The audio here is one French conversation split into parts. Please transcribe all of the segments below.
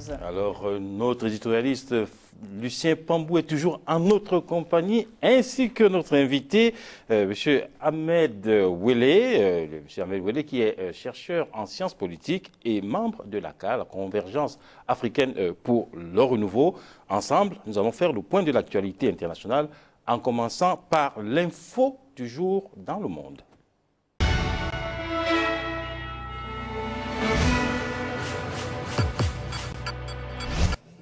15. Alors, notre éditorialiste Lucien Pambou est toujours en notre compagnie, ainsi que notre invité, M. Ahmed Wele, qui est chercheur en sciences politiques et membre de l'ACA, la Convergence africaine pour le renouveau. Ensemble, nous allons faire le point de l'actualité internationale, en commençant par l'info du jour dans le monde.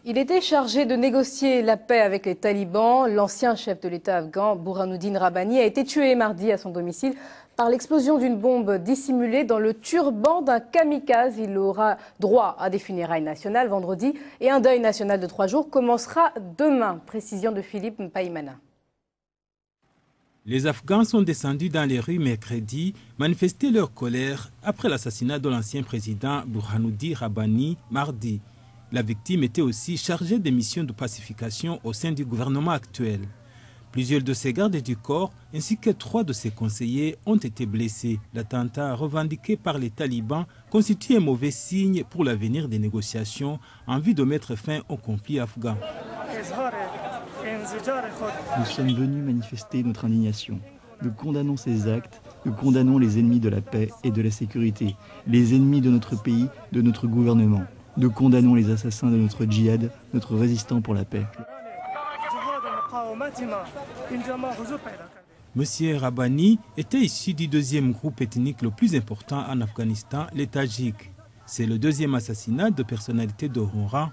Il était chargé de négocier la paix avec les talibans. L'ancien chef de l'État afghan, Burhanuddin Rabbani, a été tué mardi à son domicile par l'explosion d'une bombe dissimulée dans le turban d'un kamikaze. Il aura droit à des funérailles nationales vendredi et un deuil national de 3 jours commencera demain. Précision de Philippe Mpaimana. Les Afghans sont descendus dans les rues mercredi, manifester leur colère après l'assassinat de l'ancien président Burhanuddin Rabbani mardi. La victime était aussi chargée des missions de pacification au sein du gouvernement actuel. Plusieurs de ses gardes du corps ainsi que 3 de ses conseillers ont été blessés. L'attentat revendiqué par les talibans constitue un mauvais signe pour l'avenir des négociations en vue de mettre fin au conflit afghan. Nous sommes venus manifester notre indignation. Nous condamnons ces actes, nous condamnons les ennemis de la paix et de la sécurité, les ennemis de notre pays, de notre gouvernement. Nous condamnons les assassins de notre djihad, notre résistant pour la paix. Monsieur Rabbani était issu du 2e groupe ethnique le plus important en Afghanistan, les Tadjiks. C'est le 2e assassinat de personnalité de haut rang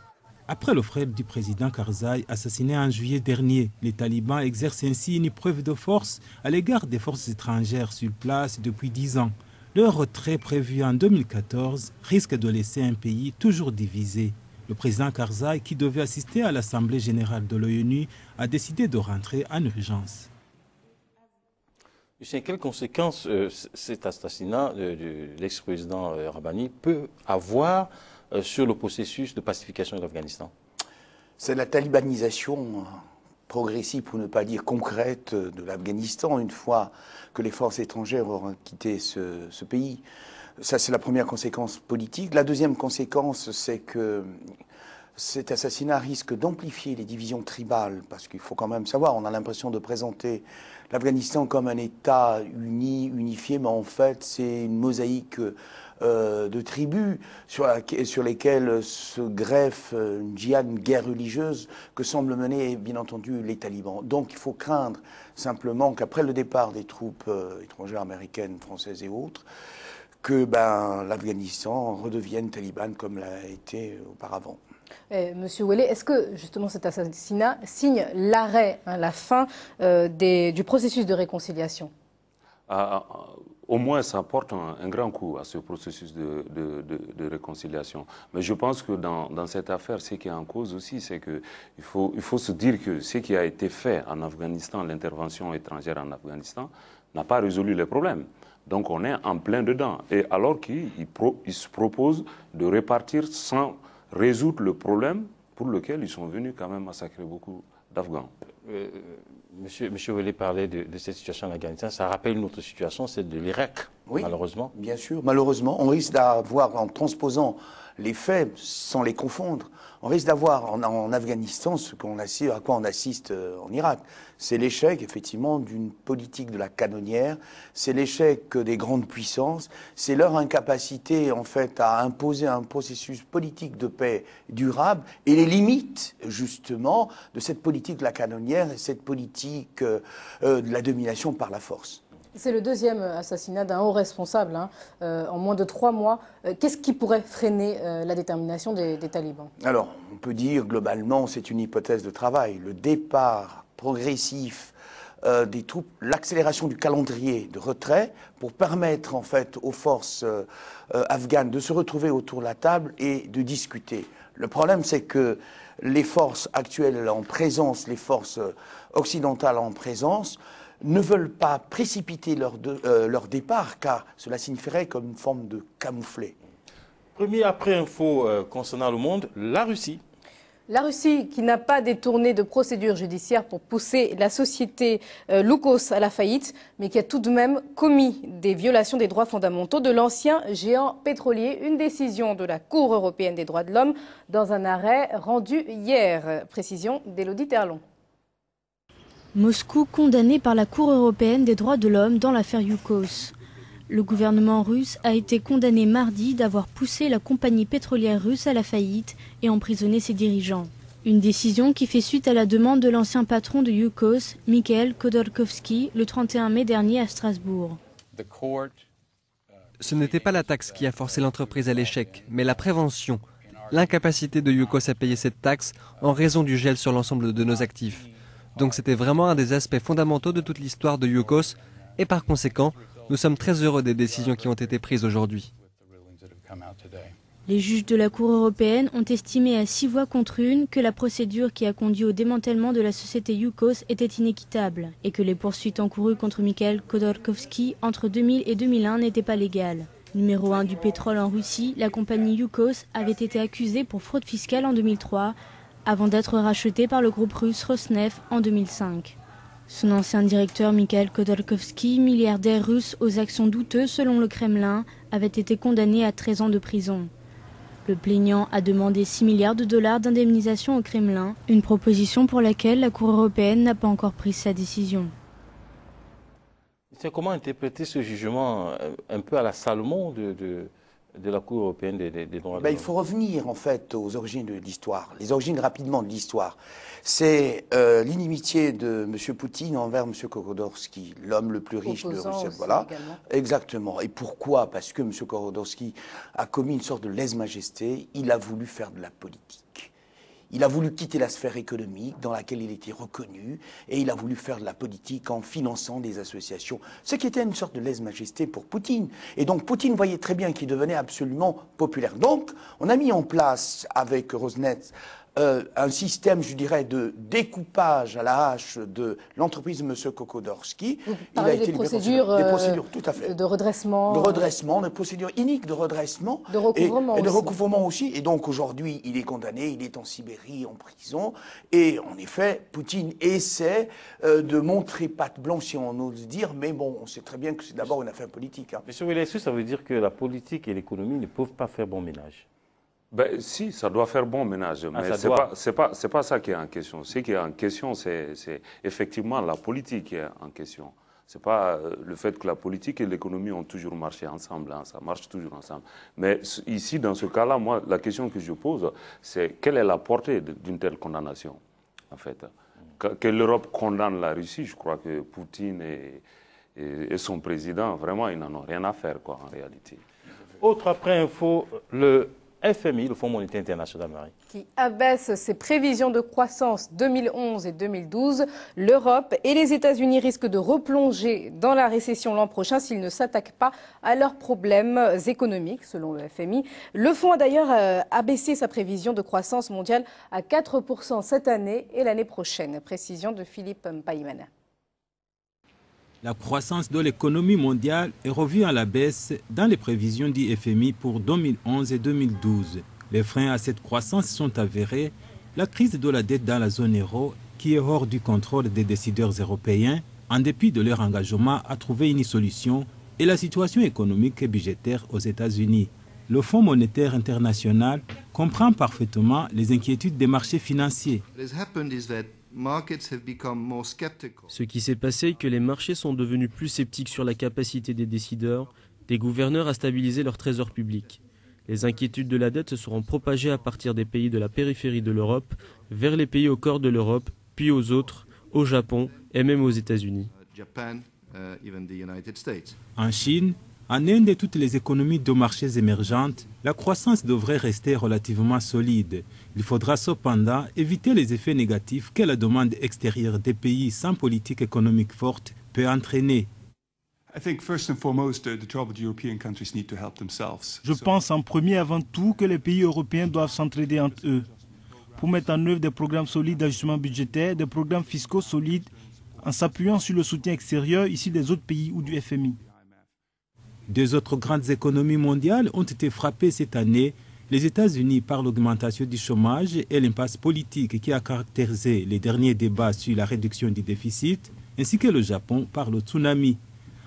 après le frère du président Karzai, assassiné en juillet dernier. Les talibans exercent ainsi une preuve de force à l'égard des forces étrangères sur place depuis 10 ans. Leur retrait prévu en 2014 risque de laisser un pays toujours divisé. Le président Karzai, qui devait assister à l'Assemblée générale de l'ONU, a décidé de rentrer en urgence. Lucien, quelles conséquences cet assassinat de l'ex-président Rabbani peut avoir sur le processus de pacification de l'Afghanistan? C'est la talibanisation progressive, pour ne pas dire concrète, de l'Afghanistan, une fois que les forces étrangères auront quitté ce pays. Ça, c'est la première conséquence politique. La deuxième conséquence, c'est que cet assassinat risque d'amplifier les divisions tribales, parce qu'il faut quand même savoir, on a l'impression de présenter l'Afghanistan comme un État uni, unifié, mais en fait, c'est une mosaïque de tribus sur lesquelles se greffe une djihad, une guerre religieuse que semblent mener, bien entendu, les talibans. Donc il faut craindre simplement qu'après le départ des troupes étrangères américaines, françaises et autres, que l'Afghanistan redevienne talibane comme l'a été auparavant. Monsieur Wele, est-ce que justement cet assassinat signe l'arrêt, la fin du processus de réconciliation? Au moins, ça apporte un grand coup à ce processus de réconciliation. Mais je pense que dans cette affaire, ce qui est en cause aussi, c'est qu'il faut se dire que ce qui a été fait en Afghanistan, l'intervention étrangère en Afghanistan, n'a pas résolu les problèmes. Donc on est en plein dedans. Et alors qu'ils se proposent de repartir sans résoudre le problème pour lequel ils sont venus quand même massacrer beaucoup d'Afghans. Monsieur Wele parlait de cette situation en Afghanistan. Ça rappelle une autre situation, c'est de l'Irak, oui, malheureusement. Bien sûr, malheureusement. On risque d'avoir, en transposant les faits sans les confondre, on risque d'avoir en Afghanistan à quoi on assiste en Irak. C'est l'échec, effectivement, d'une politique de la canonnière, c'est l'échec des grandes puissances, c'est leur incapacité, en fait, à imposer un processus politique de paix durable et les limites, justement, de cette politique de la canonnière et cette politique de la domination par la force. C'est le 2e assassinat d'un haut responsable en moins de 3 mois. Qu'est-ce qui pourrait freiner la détermination des talibans? Alors, on peut dire globalement, c'est une hypothèse de travail. Le départ progressif des troupes, l'accélération du calendrier de retrait pour permettre en fait aux forces afghanes de se retrouver autour de la table et de discuter. Le problème, c'est que les forces actuelles en présence, les forces occidentales en présence, ne veulent pas précipiter leur départ, car cela signifierait comme une forme de camouflet. Premier après-info concernant le monde, la Russie. La Russie, qui n'a pas détourné de procédures judiciaires pour pousser la société Loukos à la faillite, mais qui a tout de même commis des violations des droits fondamentaux de l'ancien géant pétrolier. Une décision de la Cour européenne des droits de l'homme dans un arrêt rendu hier. Précision d'Élodie Terlon. Moscou condamné par la Cour européenne des droits de l'homme dans l'affaire Yukos. Le gouvernement russe a été condamné mardi d'avoir poussé la compagnie pétrolière russe à la faillite et emprisonné ses dirigeants. Une décision qui fait suite à la demande de l'ancien patron de Yukos, Mikhail Khodorkovsky, le 31 mai dernier à Strasbourg. Ce n'était pas la taxe qui a forcé l'entreprise à l'échec, mais la prévention, l'incapacité de Yukos à payer cette taxe en raison du gel sur l'ensemble de nos actifs. Donc c'était vraiment un des aspects fondamentaux de toute l'histoire de Yukos et par conséquent, nous sommes très heureux des décisions qui ont été prises aujourd'hui. Les juges de la Cour européenne ont estimé à 6 voix contre 1 que la procédure qui a conduit au démantèlement de la société Yukos était inéquitable et que les poursuites encourues contre Mikhail Khodorkovsky entre 2000 et 2001 n'étaient pas légales. Numéro 1 du pétrole en Russie, la compagnie Yukos avait été accusée pour fraude fiscale en 2003 avant d'être rachetée par le groupe russe Rosneft en 2005. Son ancien directeur Mikhail Khodorkovsky, milliardaire russe aux actions douteuses selon le Kremlin, avait été condamné à 13 ans de prison. Le plaignant a demandé 6 milliards de dollars d'indemnisation au Kremlin, une proposition pour laquelle la Cour européenne n'a pas encore pris sa décision. Comment interpréter ce jugement un peu à la Salomon de la Cour européenne des droits de l'homme? Il faut revenir en fait aux origines de l'histoire, les origines rapidement de l'histoire. C'est l'inimitié de M. Poutine envers M. Khodorkovsky, l'homme le plus riche de Russie. Voilà, exactement. Et pourquoi? Parce que M. Khodorkovsky a commis une sorte de lèse-majesté, il a voulu faire de la politique. Il a voulu quitter la sphère économique dans laquelle il était reconnu et il a voulu faire de la politique en finançant des associations, ce qui était une sorte de lèse-majesté pour Poutine. Et donc Poutine voyait très bien qu'il devenait absolument populaire. Donc on a mis en place avec Rosneft un système, je dirais, de découpage à la hache de l'entreprise de M. Khodorkovsky. Il a été des procédures, tout à fait. De redressement. De redressement, de procédures iniques de redressement. De recouvrement et de recouvrement aussi. Et donc aujourd'hui, il est condamné, il est en Sibérie, en prison. Et en effet, Poutine essaie de montrer patte blanche, si on ose dire. Mais bon, on sait très bien que c'est d'abord une affaire politique. Monsieur Willet, ça veut dire que la politique et l'économie ne peuvent pas faire bon ménage? Si, ça doit faire bon ménage, mais c'est pas ça qui est en question. Ce qui est en question, c'est effectivement la politique qui est en question. C'est pas le fait que la politique et l'économie ont toujours marché ensemble, hein, ça marche toujours ensemble. Mais ici, dans ce cas-là, moi, la question que je pose, c'est quelle est la portée d'une telle condamnation, en fait. Que l'Europe condamne la Russie, je crois que Poutine et son président, vraiment, ils n'en ont rien à faire, quoi, en réalité. Autre après-info, le FMI, le Fonds monétaire international, Marie, qui abaisse ses prévisions de croissance 2011 et 2012. L'Europe et les États-Unis risquent de replonger dans la récession l'an prochain s'ils ne s'attaquent pas à leurs problèmes économiques, selon le FMI. Le fonds a d'ailleurs abaissé sa prévision de croissance mondiale à 4% cette année et l'année prochaine. Précision de Philippe Mpaimana. La croissance de l'économie mondiale est revue à la baisse dans les prévisions du FMI pour 2011 et 2012. Les freins à cette croissance sont avérés. La crise de la dette dans la zone euro, qui est hors du contrôle des décideurs européens, en dépit de leur engagement à trouver une solution, et la situation économique et budgétaire aux États-Unis. Le Fonds monétaire international comprend parfaitement les inquiétudes des marchés financiers. Ce qui s'est passé est que les marchés sont devenus plus sceptiques sur la capacité des décideurs, des gouverneurs à stabiliser leur trésor public. Les inquiétudes de la dette se seront propagées à partir des pays de la périphérie de l'Europe vers les pays au cœur de l'Europe, puis aux autres, au Japon et même aux États-Unis. En Chine, en Inde et toutes les économies de marchés émergentes, la croissance devrait rester relativement solide. Il faudra cependant éviter les effets négatifs que la demande extérieure des pays sans politique économique forte peut entraîner. Je pense en premier avant tout que les pays européens doivent s'entraider entre eux pour mettre en œuvre des programmes solides d'ajustement budgétaire, des programmes fiscaux solides en s'appuyant sur le soutien extérieur ici des autres pays ou du FMI. Deux autres grandes économies mondiales ont été frappées cette année, Les États-Unis par l'augmentation du chômage et l'impasse politique qui a caractérisé les derniers débats sur la réduction du déficit, ainsi que le Japon par le tsunami.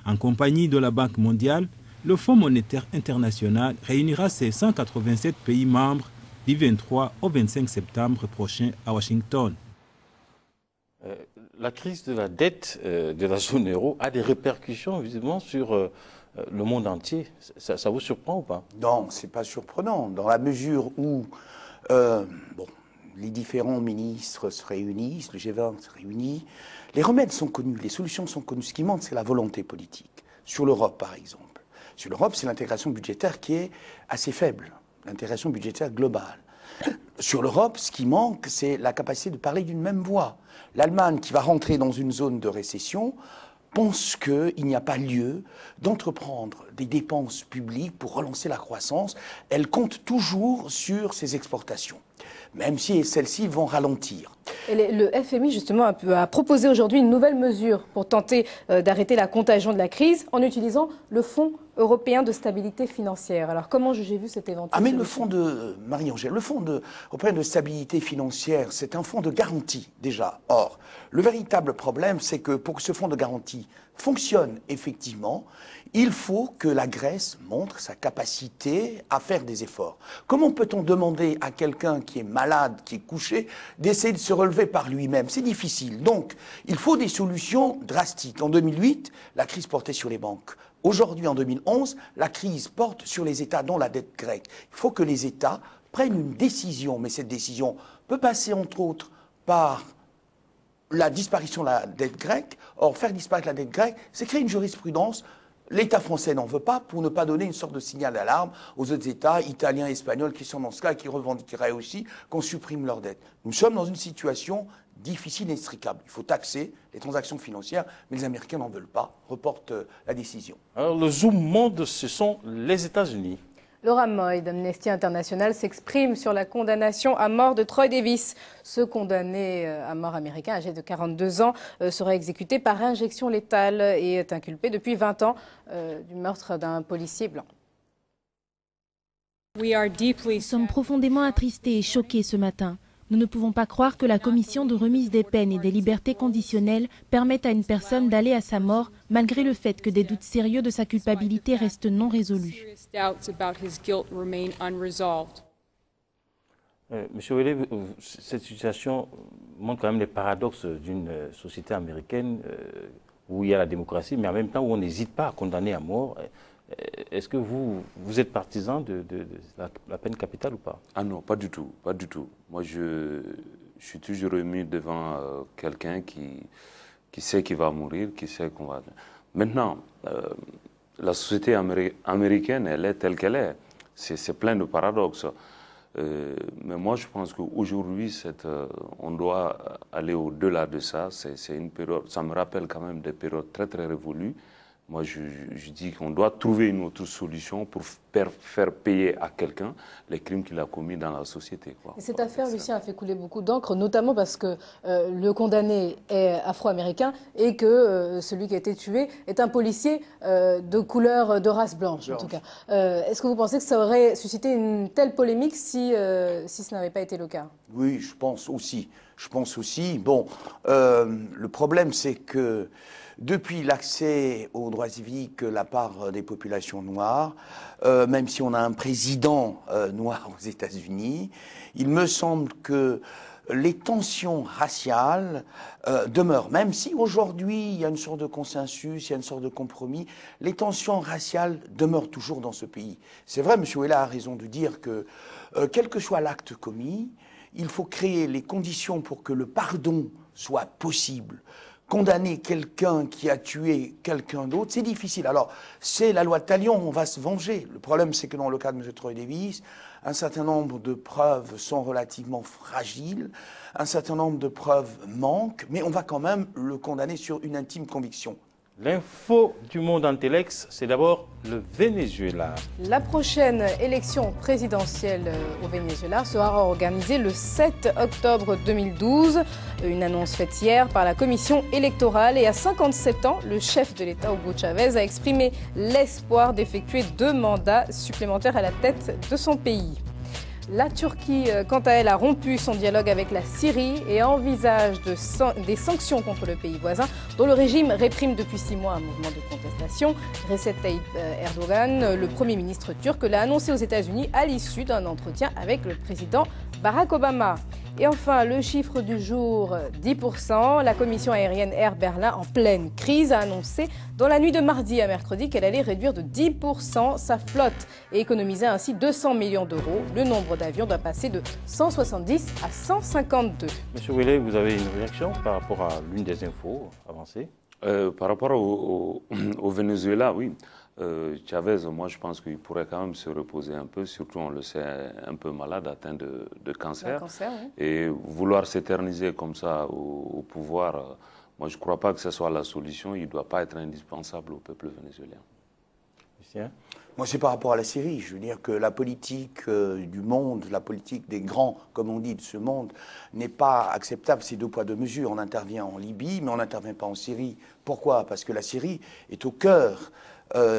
En compagnie de la Banque mondiale, le Fonds monétaire international réunira ses 187 pays membres du 23 au 25 septembre prochain à Washington. La crise de la dette de la zone euro a des répercussions visiblement sur le monde entier. Ça vous surprend ou pas? Non, ce n'est pas surprenant, dans la mesure où les différents ministres se réunissent, le G20 se réunit, les remèdes sont connus, les solutions sont connues. Ce qui manque, c'est la volonté politique. Sur l'Europe, par exemple. Sur l'Europe, c'est l'intégration budgétaire qui est assez faible, l'intégration budgétaire globale. Sur l'Europe, ce qui manque, c'est la capacité de parler d'une même voix. L'Allemagne, qui va rentrer dans une zone de récession, pense qu'il n'y a pas lieu d'entreprendre des dépenses publiques pour relancer la croissance. Elle compte toujours sur ses exportations, même si celles-ci vont ralentir. Et le FMI, justement, a proposé aujourd'hui une nouvelle mesure pour tenter d'arrêter la contagion de la crise en utilisant le Fonds européen de stabilité financière. Alors, comment jugez-vous cette éventuelle mais le fonds de Marie-Angèle, le Fonds européen de stabilité financière, c'est un fonds de garantie, déjà. Or, le véritable problème, c'est que pour que ce fonds de garantie fonctionne effectivement, il faut que la Grèce montre sa capacité à faire des efforts. Comment peut-on demander à quelqu'un qui est malade, qui est couché, d'essayer de se relever par lui-même? C'est difficile. Donc, il faut des solutions drastiques. En 2008, la crise portait sur les banques. Aujourd'hui, en 2011, la crise porte sur les États, dont la dette grecque. Il faut que les États prennent une décision, mais cette décision peut passer, entre autres, par la disparition de la dette grecque. Or, faire disparaître la dette grecque, c'est créer une jurisprudence. L'État français n'en veut pas pour ne pas donner une sorte de signal d'alarme aux autres États, italiens, espagnols, qui sont dans ce cas et qui revendiqueraient aussi qu'on supprime leur dette. Nous sommes dans une situation difficile et inextricable. Il faut taxer les transactions financières, mais les Américains n'en veulent pas, reportent la décision. Alors le zoom monde, ce sont les États-Unis. Laura Moy d'Amnesty International s'exprime sur la condamnation à mort de Troy Davis. Ce condamné à mort américain, âgé de 42 ans, sera exécuté par injection létale et est inculpé depuis 20 ans du meurtre d'un policier blanc. Nous sommes profondément attristés et choqués ce matin. Nous ne pouvons pas croire que la commission de remise des peines et des libertés conditionnelles permette à une personne d'aller à sa mort malgré le fait que des doutes sérieux de sa culpabilité restent non résolus. Monsieur Ouellet, cette situation montre quand même les paradoxes d'une société américaine où il y a la démocratie, mais en même temps où on n'hésite pas à condamner à mort. Est-ce que vous êtes partisan de la peine capitale ou pas? Ah non, pas du tout, pas du tout. Moi, je suis toujours ému devant quelqu'un qui sait qu'il va mourir, qui sait qu'on va... Maintenant, la société américaine, elle est telle qu'elle est. C'est plein de paradoxes. Mais moi, je pense qu'aujourd'hui, on doit aller au-delà de ça. C'est une période, ça me rappelle quand même des périodes très, très révolues. Moi, je dis qu'on doit trouver une autre solution pour faire payer à quelqu'un les crimes qu'il a commis dans la société. Et cette affaire, Lucien, a fait couler beaucoup d'encre, notamment parce que le condamné est afro-américain et que celui qui a été tué est un policier de couleur, de race blanche, en tout cas. Est-ce que vous pensez que ça aurait suscité une telle polémique si ce n'avait pas été le cas? Oui, je pense aussi. Bon, le problème, c'est que depuis l'accès aux droits civiques de la part des populations noires, même si on a un président noir aux États-Unis, il me semble que les tensions raciales demeurent. Même si aujourd'hui il y a une sorte de consensus, il y a une sorte de compromis, les tensions raciales demeurent toujours dans ce pays. C'est vrai, M. Ouellet a raison de dire que quel que soit l'acte commis, il faut créer les conditions pour que le pardon soit possible. Condamner quelqu'un qui a tué quelqu'un d'autre, c'est difficile. Alors, c'est la loi de Talion, on va se venger. Le problème, c'est que dans le cas de M. Troy Davis, un certain nombre de preuves sont relativement fragiles, un certain nombre de preuves manquent, mais on va quand même le condamner sur une intime conviction. L'info du monde en Telex, c'est d'abord le Venezuela. La prochaine élection présidentielle au Venezuela sera organisée le 7 octobre 2012. Une annonce faite hier par la commission électorale. Et à 57 ans, le chef de l'État, Hugo Chavez, a exprimé l'espoir d'effectuer 2 mandats supplémentaires à la tête de son pays. La Turquie, quant à elle, a rompu son dialogue avec la Syrie et envisage des sanctions contre le pays voisin, dont le régime réprime depuis 6 mois un mouvement de contestation. Recep Tayyip Erdogan, le Premier ministre turc, l'a annoncé aux États-Unis à l'issue d'un entretien avec le président Barack Obama. Et enfin, le chiffre du jour, 10%. La commission aérienne Air Berlin, en pleine crise, a annoncé dans la nuit de mardi à mercredi qu'elle allait réduire de 10% sa flotte et économiser ainsi 200 millions d'euros. Le nombre d'avions doit passer de 170 à 152. Monsieur Ouellet, vous avez une réaction par rapport à l'une des infos avancées? Par rapport au Venezuela, oui. Chavez, moi je pense qu'il pourrait quand même se reposer un peu, surtout on le sait, un peu malade, atteint de cancer. Oui. Et vouloir s'éterniser comme ça au pouvoir, moi je ne crois pas que ce soit la solution, il ne doit pas être indispensable au peuple vénézuélien. Lucien? Moi, c'est par rapport à la Syrie. Je veux dire que la politique du monde, la politique des grands, comme on dit, de ce monde, n'est pas acceptable. C'est 2 poids 2 mesures. On intervient en Libye, mais on n'intervient pas en Syrie. Pourquoi? Parce que la Syrie est au cœur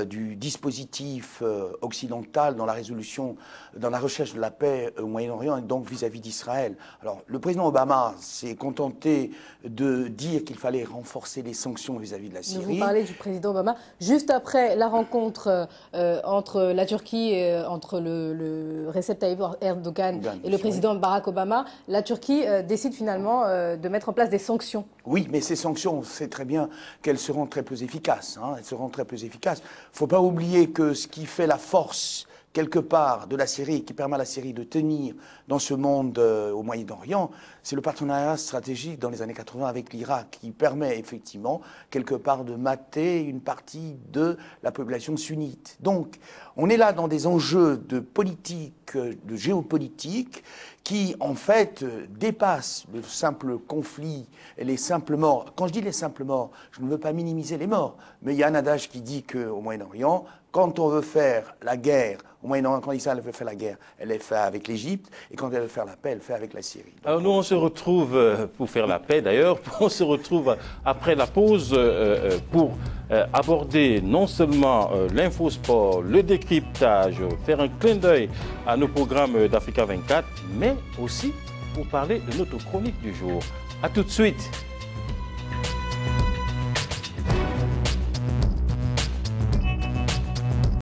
du dispositif occidental dans la résolution, dans la recherche de la paix au Moyen-Orient et donc vis-à-vis d'Israël. Alors, le président Obama s'est contenté de dire qu'il fallait renforcer les sanctions vis-à-vis de la Syrie. Vous parlez du président Obama juste après la rencontre entre la Turquie, entre le Recep Tayyip Erdogan et le président Barack Obama. La Turquie décide finalement de mettre en place des sanctions. Oui, mais ces sanctions, on sait très bien qu'elles seront très peu efficaces. Elles seront très peu efficaces. Il ne faut pas oublier que ce qui fait la force, quelque part, de la Syrie, qui permet à la Syrie de tenir dans ce monde au Moyen-Orient, c'est le partenariat stratégique dans les années 80 avec l'Irak, qui permet effectivement, quelque part, de mater une partie de la population sunnite. Donc, on est là dans des enjeux de politique, de géopolitique, qui, en fait, dépassent le simple conflit et les simples morts. Quand je dis les simples morts, je ne veux pas minimiser les morts, mais il y a un adage qui dit qu'au Moyen-Orient, quand on veut faire la guerre, au Moyen-Orient, quand Israël veut faire la guerre, elle est faite avec l'Égypte, et quand elle veut faire la paix, elle fait avec la Syrie. Donc, alors nous, on se retrouve, pour faire la paix d'ailleurs, on se retrouve après la pause pour aborder non seulement l'infosport, le décryptage, faire un clin d'œil à nos programmes d'Africa 24, mais aussi pour parler de notre chronique du jour. À tout de suite.